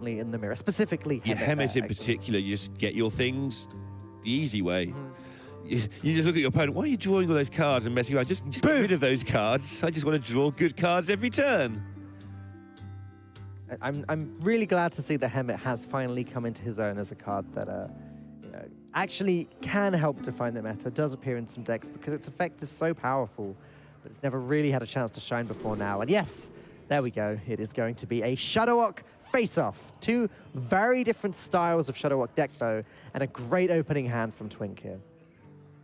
constantly in the mirror, specifically Hemet. Yeah, Hemet in particular, you just get your things the easy way. You just look at your opponent, why are you drawing all those cards and messing around? Just get rid of those cards. I just want to draw good cards every turn. I'm really glad to see that Hemet has finally come into his own as a card that actually can help define the meta, does appear in some decks because its effect is so powerful, but it's never really had a chance to shine before now. And yes, there we go. It is going to be a Shadowwalk face-off. Two very different styles of Shadowwalk deck, though, and a great opening hand from Twink here.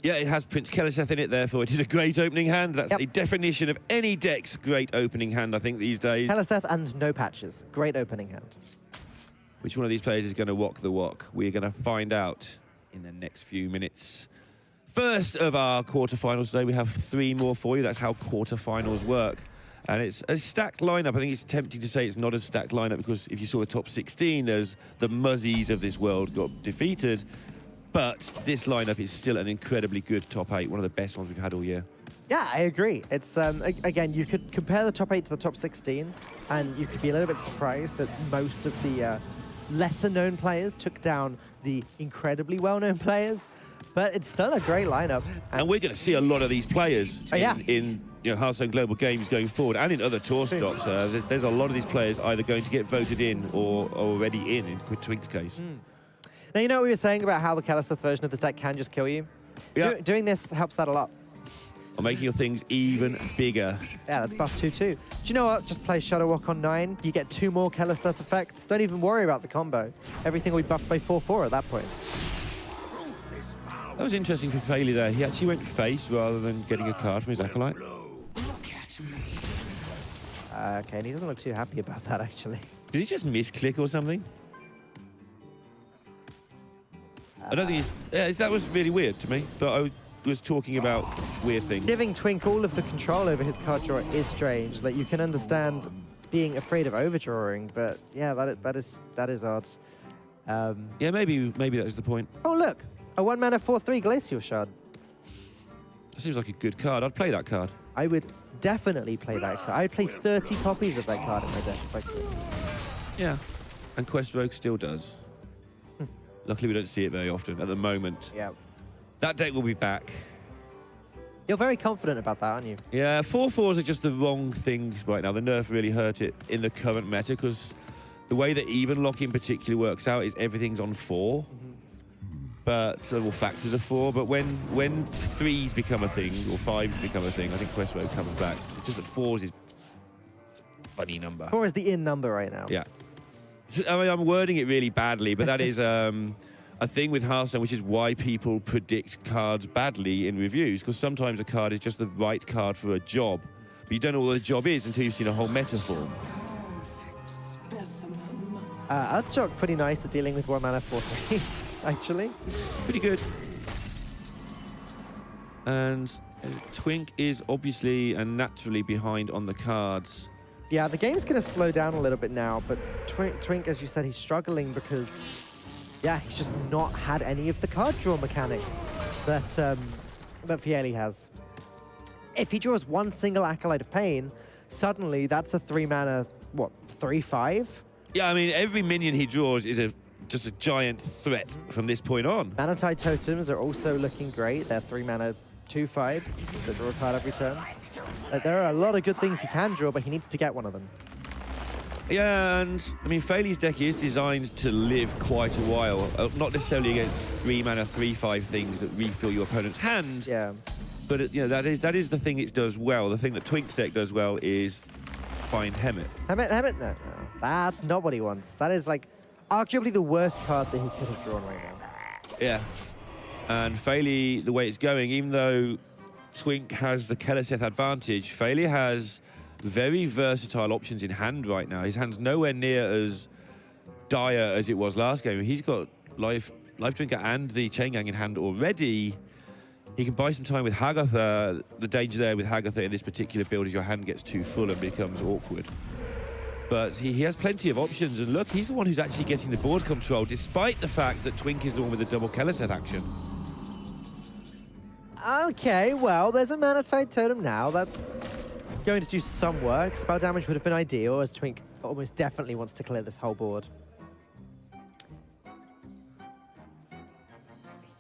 Yeah, it has Prince Keleseth in it, therefore it is a great opening hand. That's the definition of any deck's great opening hand, I think, these days. Keleseth and no patches. Great opening hand. Which one of these players is going to walk the walk? We're going to find out in the next few minutes. First of our quarterfinals today, we have 3 more for you. That's how quarterfinals work. And it's a stacked lineup. I think it's tempting to say it's not a stacked lineup because if you saw the top 16, there's the Muzzies of this world got defeated. But this lineup is still an incredibly good top 8, one of the best ones we've had all year. Yeah, I agree. It's again, you could compare the top 8 to the top 16, and you could be a little bit surprised that most of the lesser-known players took down the incredibly well-known players. But it's still a great lineup. And we're going to see a lot of these players in Hearthstone Global Games going forward, and in other tour stops. There's a lot of these players either going to get voted in or already in Twink's case. Now, you know what we were saying about how the Keleseth version of this deck can just kill you? Yeah. Doing this helps that a lot. Or making your things even bigger. Yeah, that's buff 2-2. Do you know what? Just play Shadowwalk on 9. You get 2 more Keleseth effects. Don't even worry about the combo. Everything will be buffed by 4-4 at that point. That was interesting for Failey there. He actually went face rather than getting a card from his Acolyte. Okay, and he doesn't look too happy about that, actually. Did he just misclick or something? I don't think that was really weird to me, but I was talking about weird things. Giving Twink all of the control over his card draw is strange. Like, you can understand being afraid of overdrawing, but yeah, that is odd. Yeah, maybe that is the point. Oh, look, a 1-mana 4/3 Glacial Shard. That seems like a good card. I'd play that card. I would definitely play that card. I'd play 30 copies of that card in my deck if I could. Yeah, and Quest Rogue still does. Luckily, we don't see it very often at the moment. Yeah. That deck will be back. You're very confident about that, aren't you? Yeah, 4/4s are just the wrong things right now. The nerf really hurt it in the current meta because the way that even lock in particular works out is everything's on 4. But several factors of 4. But when 3s become a thing or 5s become a thing, I think Quest Rogue comes back. It's just that 4s is a funny number. 4 is the in number right now. Yeah. I mean, I'm wording it really badly, but that is a thing with Hearthstone, which is why people predict cards badly in reviews, because sometimes a card is just the right card for a job, but you don't know what the job is until you've seen a whole meta form. Earthshock pretty nice at dealing with 1-mana 4/3s, actually. Pretty good. And Twink is obviously and naturally behind on the cards. Yeah, the game's going to slow down a little bit now, but Twink, as you said, he's struggling because, yeah, he's just not had any of the card draw mechanics that Failey has. If he draws one single Acolyte of Pain, suddenly that's a 3-mana, 3/5? Yeah, I mean, every minion he draws is just a giant threat from this point on. Mana-Tide Totems are also looking great. They're 3-mana 2/5s that draw a card every turn. There are a lot of good things he can draw, but he needs to get one of them. Yeah, and I mean, Failey's deck is designed to live quite a while, not necessarily against 3-mana 3/5 things that refill your opponent's hand. Yeah. But you know, that is the thing it does well. The thing that Twink's deck does well is find Hemet. Hemet? No. That's not what he wants. That is like arguably the worst card that he could have drawn right now. Yeah. And Failey, the way it's going, even though Twink has the Keleseth advantage, Failey has very versatile options in hand right now. His hand's nowhere near as dire as it was last game. He's got Life Drinker and the Chain Gang in hand already. He can buy some time with Hagatha. The danger there with Hagatha in this particular build is your hand gets too full and becomes awkward. But he has plenty of options, and look, he's the one who's actually getting the board control, despite the fact that Twink is the one with the double Keleseth action. Okay, well, there's a Mana-Tide Totem now. That's going to do some work. Spell damage would have been ideal, as Twink almost definitely wants to clear this whole board.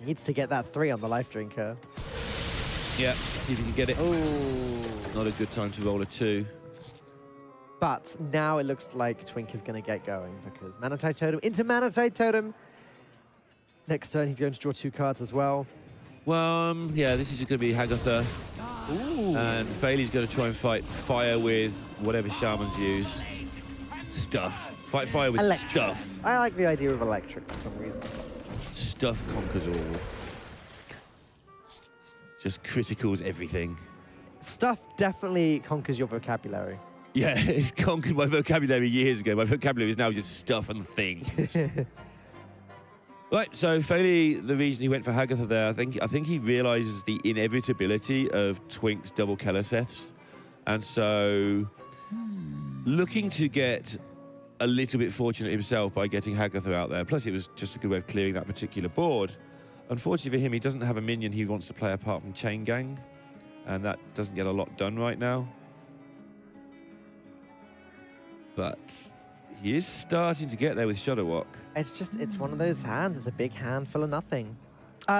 Needs to get that 3 on the life drinker. Yeah, see if he can get it. Oh. Not a good time to roll a 2. But now it looks like Twink is going to get going because Manatite Totem into Manatite Totem. Next turn, he's going to draw 2 cards as well. Well, yeah, this is just going to be Hagatha. Ooh. And Bailey's going to try and fight fire with whatever shamans use. Stuff. Fight fire with Electric. stuff. I like the idea of electric for some reason. Stuff conquers all. Just criticals everything. Stuff definitely conquers your vocabulary. Yeah, it conquered my vocabulary years ago. My vocabulary is now just stuff and things. Right, so Fairly, the reason he went for Hagatha there, I think he realizes the inevitability of Twink's double Keleseths. And so looking to get a little bit fortunate himself by getting Hagatha out there. Plus, it was just a good way of clearing that particular board. Unfortunately for him, he doesn't have a minion he wants to play apart from Chain Gang. And that doesn't get a lot done right now. But he is starting to get there with Shudderwock. It's one of those hands. It's a big hand full of nothing.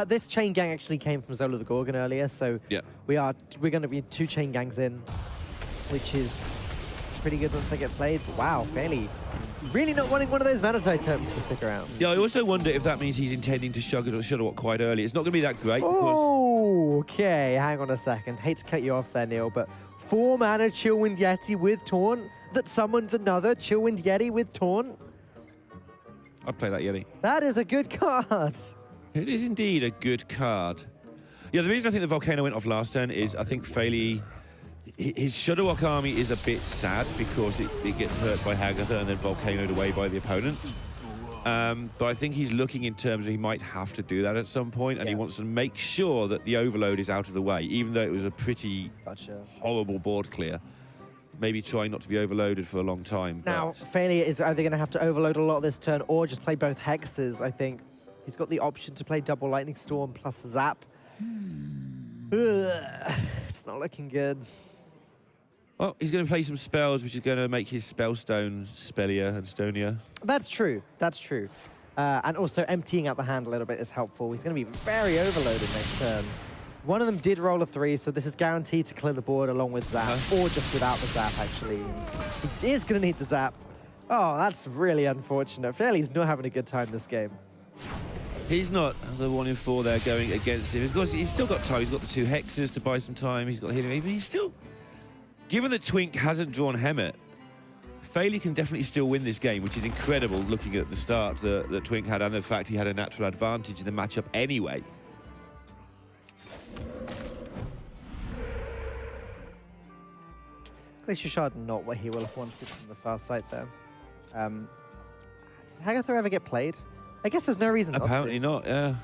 This Chain Gang actually came from Zola the Gorgon earlier, so yeah. we're going to be 2 Chain Gangs in, which is pretty good once they get played. But wow, Fairly really not wanting one of those Manatite Totems to stick around. Yeah, I also wonder if that means he's intending to Shudderwock quite early. It's not going to be that great. Oh, okay. Hang on a second. Hate to cut you off there, Neil, but 4 mana Chillwind Yeti with Taunt that summons another Chillwind Yeti with Taunt. I'd play that Yeti. That is a good card. It is indeed a good card. Yeah, the reason I think the Volcano went off last turn is I think Fairly, his Shudderwock army is a bit sad because it gets hurt by Hagatha and then Volcanoed away by the opponent. But I think he's looking in terms of he might have to do that at some point, and he wants to make sure that the overload is out of the way, even though it was a pretty horrible board clear. Maybe trying not to be overloaded for a long time. Now, Failure is either going to have to overload a lot this turn or just play both Hexes, I think. He's got the option to play double Lightning Storm plus Zap. It's not looking good. Well, he's going to play some spells, which is going to make his Spellstone spellier and stonier. That's true. That's true. And also emptying out the hand a little bit is helpful. He's going to be very overloaded next turn. One of them did roll a 3, so this is guaranteed to clear the board along with Zap, or just without the Zap, actually. He is going to need the Zap. Oh, that's really unfortunate. Fairly's not having a good time this game. He's not the 1 in 4 there going against him. Of course, he's still got time. He's got the 2 hexes to buy some time. He's got healing. But he's still... Given that Twink hasn't drawn Hemet, Fairly can definitely still win this game, which is incredible looking at the start that Twink had and the fact he had a natural advantage in the matchup anyway. Glacier Shard not what he will have wanted from the far side there. Does Hagatha ever get played? I guess there's no reason Apparently not to. Yeah.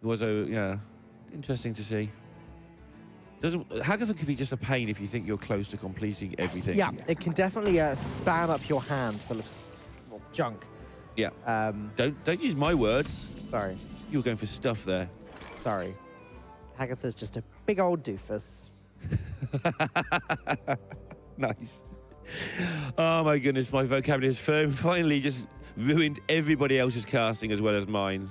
It was, yeah, interesting to see. Hagatha can be just a pain if you think you're close to completing everything. Yeah, it can definitely spam up your hand full of junk. Yeah. Don't use my words. Sorry. You were going for stuff there. Sorry. Hagatha's just a big old doofus. Nice. Oh my goodness, my vocabulary has finally just ruined everybody else's casting as well as mine.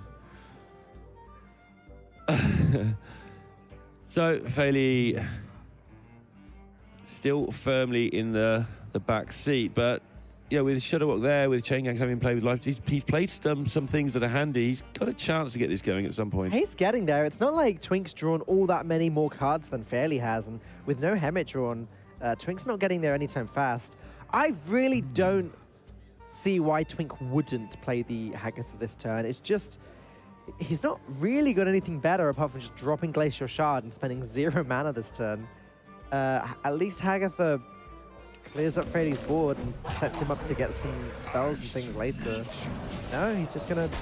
So, Fairly still firmly in the back seat, but yeah, with Shudderwock there, with Chain Gangs having played with life, he's played some things that are handy. He's got a chance to get this going at some point. He's getting there. It's not like Twink's drawn all that many more cards than Fairly has, and with no Hemet drawn, Twink's not getting there anytime fast. I really don't see why Twink wouldn't play the Hagatha this turn. It's just, he's not really got anything better apart from just dropping Glacial Shard and spending 0 mana this turn. At least Hagatha clears up Fairly's board and sets him up to get some spells and things later. No, he's just going to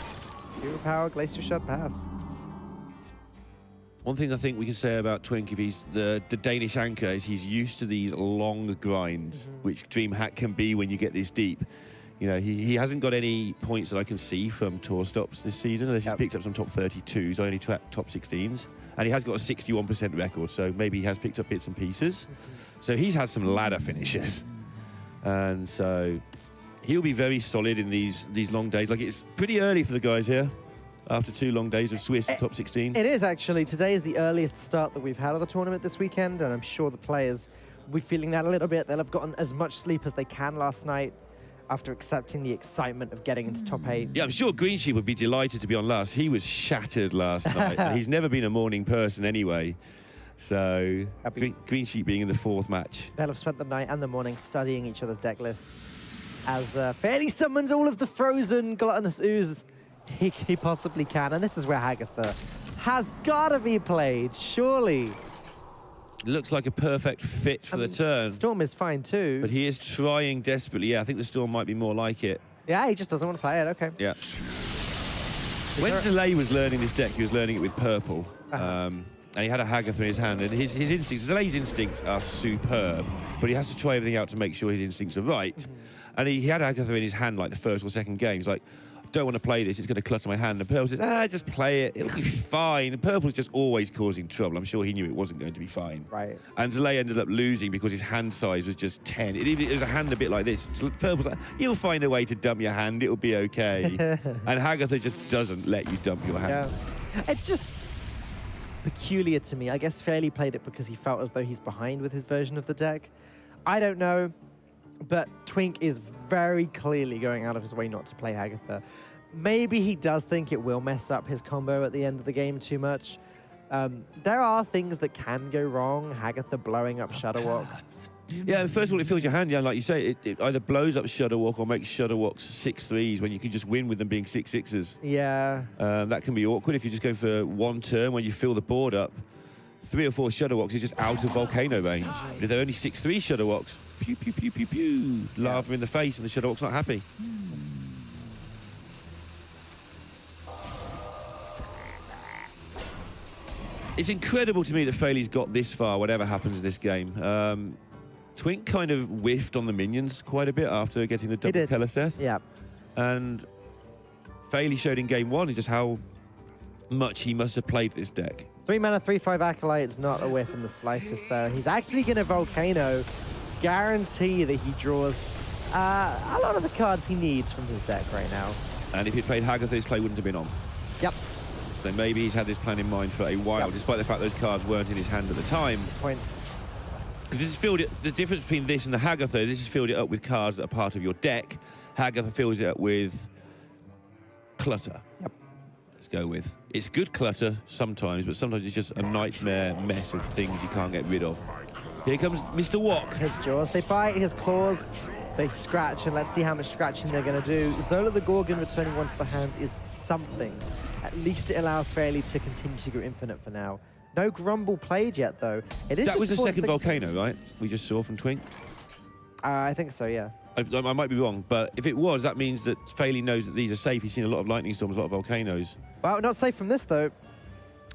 Hero Power, Glacial Shard, pass. One thing I think we can say about Twink, if he's the Danish anchor, is he's used to these long grinds, which DreamHack can be when you get this deep. You know, he hasn't got any points that I can see from tour stops this season, unless he's picked up some top 32s, only top 16s. And he has got a 61% record, so maybe he has picked up bits and pieces. So he's had some ladder finishes. And so He'll be very solid in these long days. Like, it's pretty early for the guys here after 2 long days of Swiss top 16. It is, actually. Today is the earliest start that we've had of the tournament this weekend, and I'm sure the players will be feeling that a little bit. They'll have gotten as much sleep as they can last night after accepting the excitement of getting into top 8. Yeah, I'm sure Green Sheep would be delighted to be on last. He was shattered last night. And he's never been a morning person anyway. So, Green Sheep being in the 4th match. They'll have spent the night and the morning studying each other's deck lists as Fairly summons all of the frozen gluttonous ooze he possibly can. And this is where Hagatha has got to be played, surely. Looks like a perfect fit for the turn. Storm is fine too. But he is trying desperately. Yeah, I think the Storm might be more like it. Yeah, he just doesn't want to play it. Okay. Yeah. When Delay was learning this deck, he was learning it with purple. And he had a Hagatha in his hand. And his instincts, Delay's instincts are superb. But he has to try everything out to make sure his instincts are right. And he had Hagatha in his hand like the 1st or 2nd game. He's like, don't want to play this, it's going to clutter my hand. And Purple says, just play it, it'll be fine. And Purple's just always causing trouble. I'm sure he knew it wasn't going to be fine. Right. And Delay ended up losing because his hand size was just 10. It was a hand a bit like this. So Purple's like, you'll find a way to dump your hand, it'll be okay. And Hagatha just doesn't let you dump your hand. Yeah. It's just peculiar to me. I guess Fairly played it because he felt as though he's behind with his version of the deck. I don't know. But Twink is very clearly going out of his way not to play Hagatha. Maybe he does think it will mess up his combo at the end of the game too much. There are things that can go wrong. Hagatha blowing up Shadowwalk. Yeah, first of all, it fills your hand. Yeah, like you say, it either blows up Shadowwalk or makes Shadowwalks 6-3s when you can just win with them being 6-6s. Yeah. That can be awkward if you're just going for 1 turn when you fill the board up. 3 or 4 Shadowwalks is just out of Volcano range. But if they're only 6-3 Shadowwalks, pew, pew, pew, pew, pew, lava in the face and the Shadowwalk's not happy. It's incredible to me that Fairly's got this far, whatever happens in this game. Twink kind of whiffed on the minions quite a bit after getting the double Keleseth. Yeah. And Fairly showed in game 1 just how much he must have played this deck. 3 mana, 3/5 Acolyte's not a whiff in the slightest there. He's actually going to Volcano, guarantee that he draws a lot of the cards he needs from his deck right now. And if he'd played Hagatha, his play wouldn't have been on. Yep. So maybe he's had this plan in mind for a while, despite the fact those cards weren't in his hand at the time. Point. Because this has filled it, the difference between this and the Hagatha, this has filled it up with cards that are part of your deck. Hagatha fills it up with clutter. Yep. Let's go with. It's good clutter sometimes, but sometimes it's just a nightmare mess of things you can't get rid of. Here comes Mr. Wok. His jaws, they bite, his claws, they scratch, and let's see how much scratching they're going to do. Zola the Gorgon returning one to the hand is something. At least it allows Fairly to continue to go infinite for now. No Grumble played yet, though. It is that was the second 46 Volcano, right? We just saw from Twink. I think so, yeah. I might be wrong, but if it was, that means that Fairly knows that these are safe. He's seen a lot of Lightning Storms, a lot of Volcanoes. Well, not safe from this, though.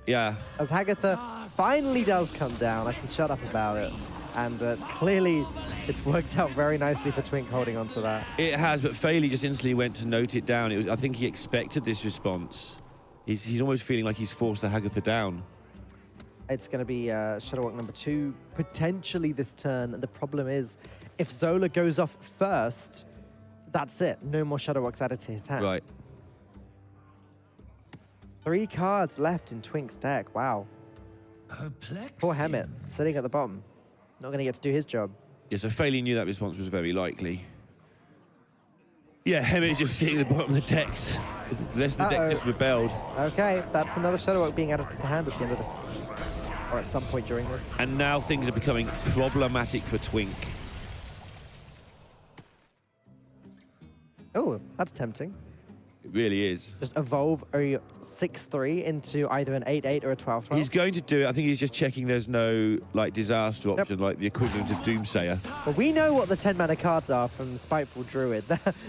Yeah. As Hagatha finally does come down, I can shut up about it. And clearly, it's worked out very nicely for Twink holding on to that. It has, but Fairly just instantly went to note it down. I think he expected this response. He's almost feeling like he's forced the Hagatha down. It's going to be Shadowwalk number 2, potentially this turn. And the problem is, if Zola goes off first, that's it. No more Shadowwalks added to his hand. Right. 3 cards left in Twink's deck. Wow. Poor Hemet, sitting at the bottom. Not going to get to do his job. Yeah, so Fairly knew that response was very likely. Yeah, Hemet is just sitting at the bottom of the deck. The rest of the deck just rebelled. Okay, that's another Shadowwalk being added to the hand at the end of this. Or at some point during this. And now things are becoming problematic for Twink. Oh, that's tempting. It really is. Just evolve a 6/3 into either an 8/8 or a 12/12. He's going to do it. I think he's just checking there's no like disaster option, like the equivalent of Doomsayer. Well, we know what the 10 mana cards are from Spiteful Druid.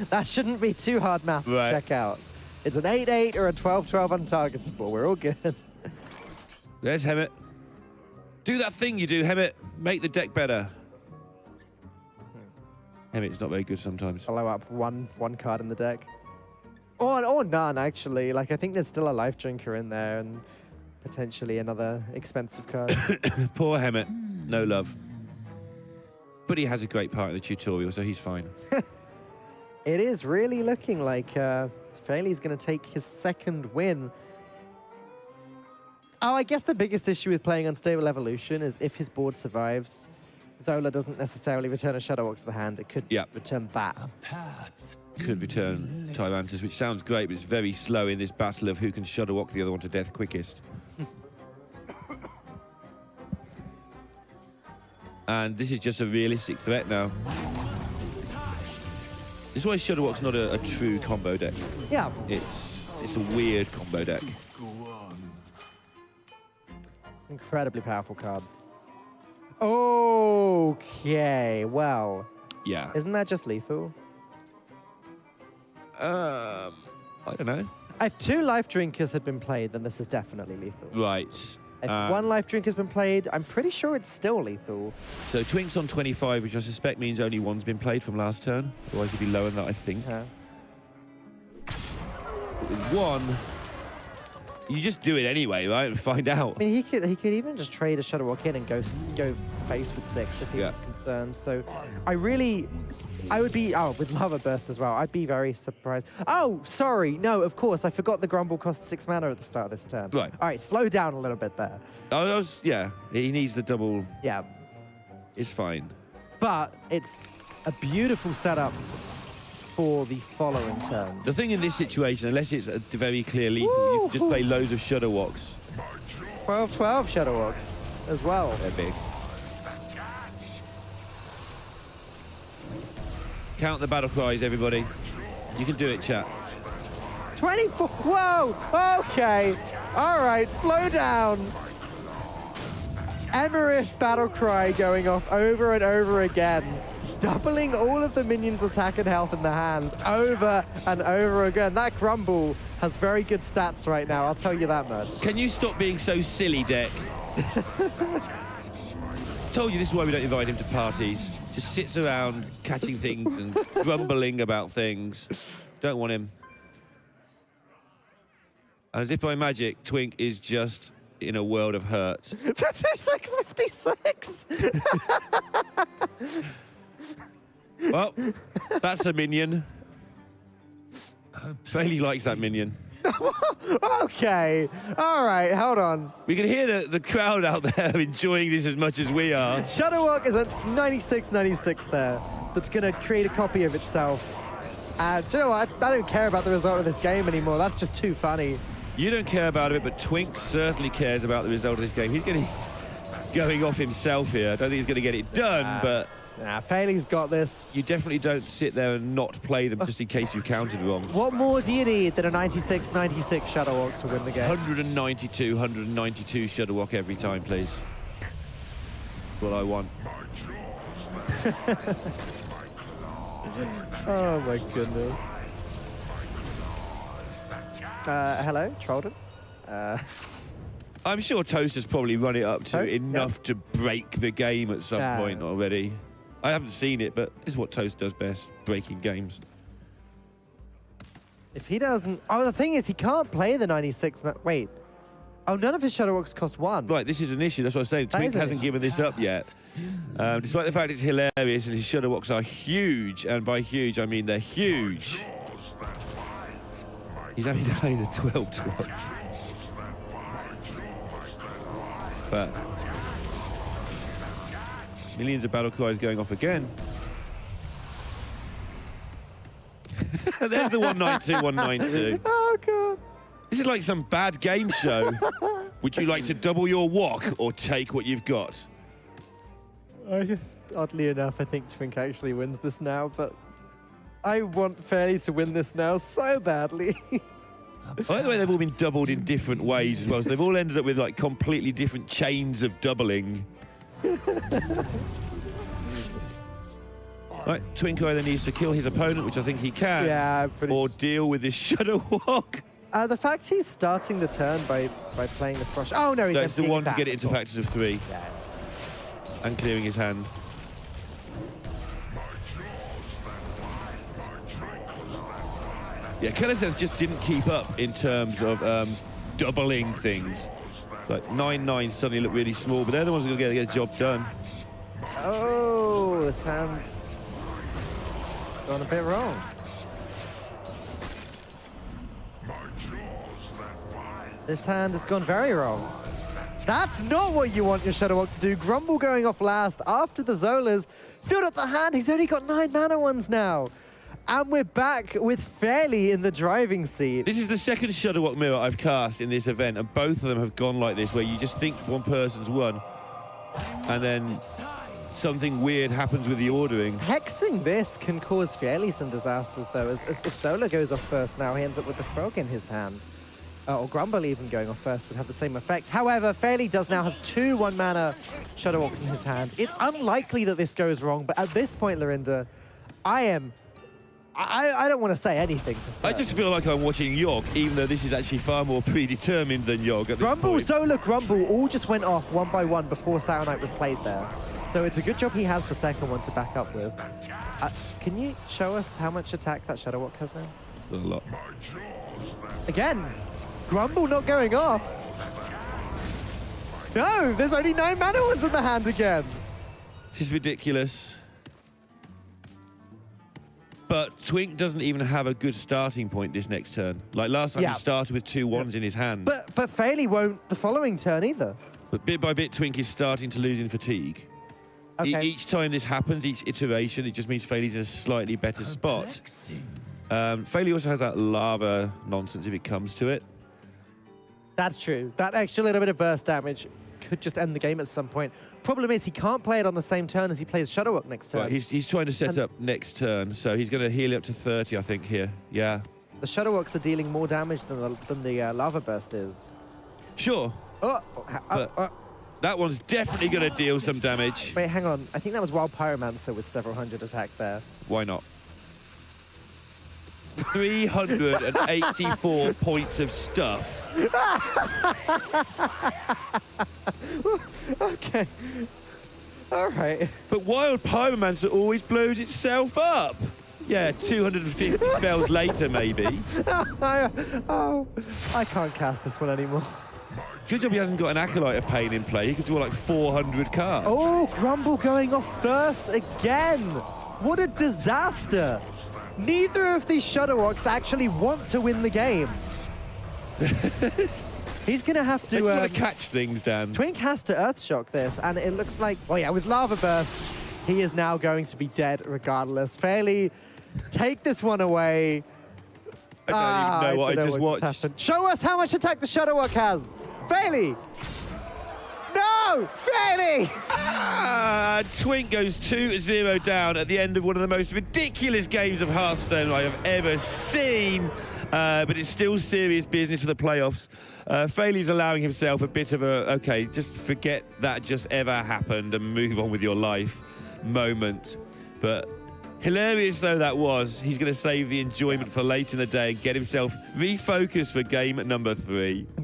That shouldn't be too hard math to check out. It's an 8/8 or a 12/12 untargetable. We're all good. There's Hemet. Do that thing you do, Hemet. Make the deck better. Hemet's not very good sometimes. Follow up one card in the deck. Or none, actually. Like, I think there's still a Life Drinker in there and potentially another expensive card. Poor Hemet. No love. But he has a great part in the tutorial, so he's fine. It is really looking like Faily's going to take his second win. Oh, I guess the biggest issue with playing Unstable Evolution is if his board survives, Zola doesn't necessarily return a Shadow Walk to the hand. It could return that. Could return Tyrantus, which sounds great, but it's very slow in this battle of who can Shadow Walk the other one to death quickest. And this is just a realistic threat now. This is why Shadow Walk's not a true combo deck. Yeah. It's a weird combo deck. Incredibly powerful card. Okay, well. Yeah. Isn't that just lethal? I don't know. If 2 Life Drinkers had been played, then this is definitely lethal. Right. If 1 Life Drink has been played, I'm pretty sure it's still lethal. So Twink's on 25, which I suspect means only 1's been played from last turn. Otherwise it'd be lower than that, I think. With 1, you just do it anyway, right? And find out. I mean, he could even just trade a Shadow Walk in and go face with 6 if he was concerned. So I would be, with Lava Burst as well, I'd be very surprised. Oh, sorry. No, of course. I forgot the Grumble cost 6 mana at the start of this turn. Right. All right, slow down a little bit there. He needs the double. Yeah. It's fine. But it's a beautiful setup for the following turn. The thing in this situation, unless it's a very clear lethal, you can just play loads of Shadow Walks. 12 Shadow Walks as well. They're big. Count the battle cries, everybody. You can do it, chat. 24. Whoa. Okay. All right. Slow down. Emerus battle cry going off over and over again, doubling all of the minions' attack and health in the hand over and over again. That Grumble has very good stats right now, I'll tell you that much. Can you stop being so silly, Deck? Told you this is why we don't invite him to parties. Just sits around catching things and grumbling about things. Don't want him. And as if by magic, Twink is just in a world of hurt. 56. Well, that's a minion. Bailey likes that minion. Okay. All right, hold on. We can hear the crowd out there enjoying this as much as we are. Shadow Walk is at 96 there. That's going to create a copy of itself. Do you know what? I don't care about the result of this game anymore. That's just too funny. You don't care about it, but Twink certainly cares about the result of this game. He's going off himself here. I don't think he's going to get it done, but... Nah, Failey's got this. You definitely don't sit there and not play them just in case you counted wrong. What more do you need than a 96 Shadow Walks to win the game? 192 Shadow Walk every time, please. That's what I want. Oh my goodness. Hello, Trollden. I'm sure Toast has probably run it up to Toast? enough to break the game at some point already. I haven't seen it, but it's what Toast does best, breaking games. If he doesn't... Oh, the thing is, he can't play the 96... Wait. Oh, none of his Shadow Walks cost 1. Right, this is an issue. That's what I was saying. Twink hasn't given this up yet. Despite the fact it's hilarious and his Shadow Walks are huge, and by huge, I mean they're huge. He's only playing the 12 to 1. But millions of battle cries going off again. There's the 192. Oh, God. This is like some bad game show. Would you like to double your walk or take what you've got? Oddly enough, I think Twink actually wins this now, but I want Fairly to win this now so badly. By the way, they've all been doubled in different ways as well, so they've all ended up with like completely different chains of doubling. Right, Twink either needs to kill his opponent, which I think he can, or deal with this Shadow Walk. The fact he's starting the turn by playing the Frost... Oh, no, he's That's the one to hand, get it into factors of 3. Yeah. And clearing his hand. Yeah, Keleseth just didn't keep up in terms of doubling things. Like 9/9 suddenly look really small, but they're the ones who are going to get the job done. Oh, this hand's gone a bit wrong. This hand has gone very wrong. That's not what you want your Shadowwalk to do. Grumble going off last after the Zolas. Filled up the hand. He's only got 9 mana ones now. And we're back with Fairly in the driving seat. This is the second Shadowwalk mirror I've cast in this event, and both of them have gone like this, where you just think one person's won, and then something weird happens with the ordering. Hexing this can cause Fairly some disasters, though, as if Zola goes off first now, he ends up with the Frog in his hand. Or Grumble even going off first would have the same effect. However, Fairly does now have 2 1-mana Shadowwalks in his hand. It's unlikely that this goes wrong, but at this point, Lorinda, I don't want to say anything for certain. I just feel like I'm watching Yogg, even though this is actually far more predetermined than Yogg at this Grumble, point. Zola, Grumble all just went off one by one before Saronite was played there. So it's a good job he has the second one to back up with. Can you show us how much attack that Shadowwalk has now? It's not a lot. Again, Grumble not going off. No, there's only 9 mana ones in the hand again. This is ridiculous. But Twink doesn't even have a good starting point this next turn. Like last time, he started with 2 1s in his hand. But Fairly won't the following turn either. But bit by bit, Twink is starting to lose in fatigue. Okay. Each time this happens, each iteration, it just means Fairly's in a slightly better spot. Fairly also has that lava nonsense if it comes to it. That's true. That extra little bit of burst damage could just end the game at some point. Problem is, he can't play it on the same turn as he plays Shadowwalk next turn. Right, he's trying to set up next turn, so he's going to heal up to 30, I think, here. Yeah. The Shadowwalks are dealing more damage than the Lava Burst is. Sure. That one's definitely going to deal some damage. Wait, hang on. I think that was Wild Pyromancer with several hundred attack there. Why not? 384 points of stuff. Okay. All right. But Wild Pyromancer always blows itself up. Yeah, 250 spells later, maybe. I can't cast this one anymore. Good job he hasn't got an Acolyte of Pain in play. He could do like 400 cards. Oh, Grumble going off first again. What a disaster. Neither of these Shadowwalks actually want to win the game. He's going to have to... They just want to catch things, Dan. Twink has to Earthshock this, and it looks like... Well, yeah, with Lava Burst, he is now going to be dead regardless. Fairly, take this one away. I don't even know what I just watched. Show us how much attack the Shadowwalk has. Fairly! No! Fairly! Twink goes 2-0 down at the end of one of the most ridiculous games of Hearthstone I have ever seen. But it's still serious business for the playoffs. Fairly's allowing himself a bit of a, okay, just forget that just ever happened and move on with your life moment. But hilarious though that was, he's going to save the enjoyment for later in the day and get himself refocused for game number 3.